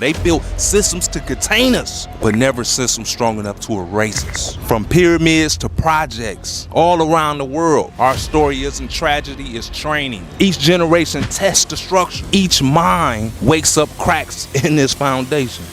They built systems to contain us, but never systems strong enough to erase us. From pyramids to projects, all around the world, our story isn't tragedy, it's training. Each generation tests the structure. Each mind wakes up cracks in this foundation.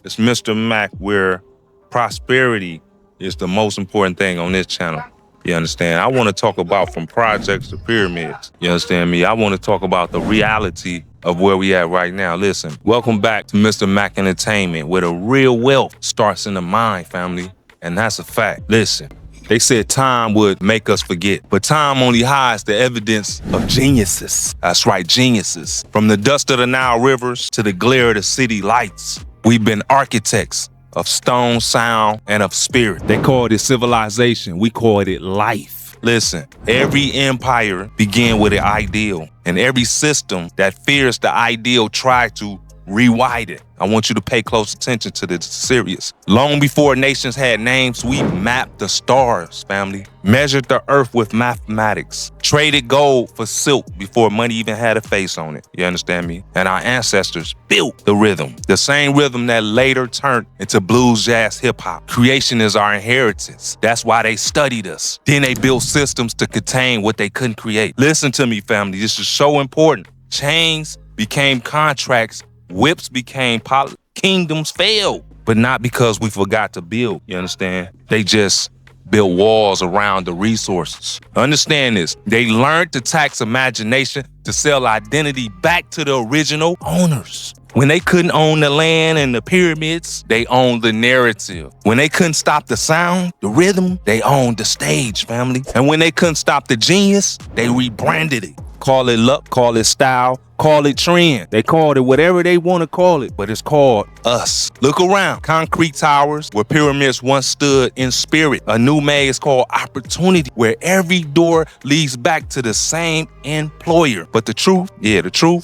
It's Mr. Mack, where prosperity is the most important thing on this channel. You understand? I want to talk about from projects to pyramids. You understand me? I want to talk about the reality of where we at right now. Listen, welcome back to Mr. Mack Entertainment, where the real wealth starts in the mind, family. And that's a fact. Listen, they said time would make us forget, but time only hides the evidence of geniuses. That's right, geniuses. From the dust of the Nile rivers to the glare of the city lights, we've been architects of stone, sound, and of spirit. They called it civilization. We called it life. Listen, every empire began with an ideal, and every system that fears the ideal tried to rewrite it. I want you to pay close attention to this serious. Long before nations had names, we mapped the stars, family. Measured the earth with mathematics. Traded gold for silk before money even had a face on it. You understand me? And our ancestors built the rhythm. The same rhythm that later turned into blues, jazz, hip hop. Creation is our inheritance. That's why they studied us. Then they built systems to contain what they couldn't create. Listen to me, family. This is so important. Chains became contracts. Whips became kingdoms fell, but not because we forgot to build, you understand? They just built walls around the resources. Understand this, they learned to tax imagination to sell identity back to the original owners. When they couldn't own the land and the pyramids, they owned the narrative. When they couldn't stop the sound, the rhythm, they owned the stage, family. And when they couldn't stop the genius, they rebranded it. Call it luck, call it style, call it trend. They called it whatever they want to call it, but it's called us. Look around. Concrete towers where pyramids once stood in spirit. A new maze called opportunity, where every door leads back to the same employer. But the truth,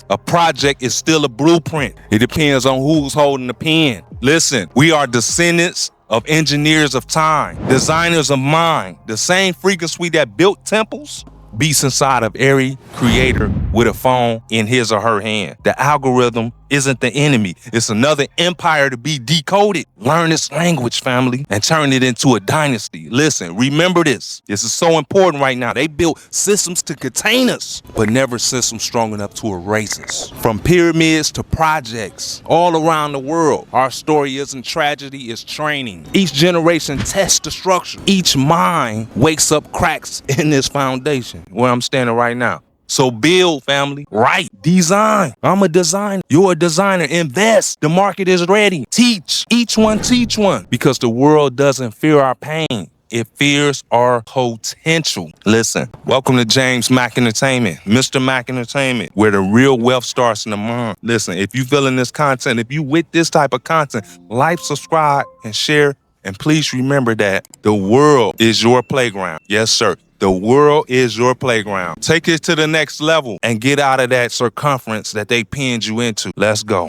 a project is still a blueprint. It depends on who's holding the pen. Listen, we are descendants of engineers of time, designers of mind. The same frequency that built temples beats inside of every creator with a phone in his or her hand. The algorithm isn't the enemy. It's another empire to be decoded. Learn this language, family, and turn it into a dynasty. Listen, remember this. This is so important right now. They built systems to contain us, but never systems strong enough to erase us. From pyramids to projects, all around the world, our story isn't tragedy, it's training. Each generation tests the structure. Each mind wakes up cracks in this foundation, where I'm standing right now. So build, family. Write. Design. I'm a designer. You're a designer. Invest. The market is ready. Teach. Each one teach one. Because the world doesn't fear our pain. It fears our potential. Listen, welcome to James Mack Entertainment, Mr. Mack Entertainment, where the real wealth starts in the mind. Listen, if you feeling this content, if you with this type of content, like, subscribe, and share. And please remember that the world is your playground. Yes, sir. The world is your playground. Take it to the next level and get out of that circumference that they pinned you into. Let's go.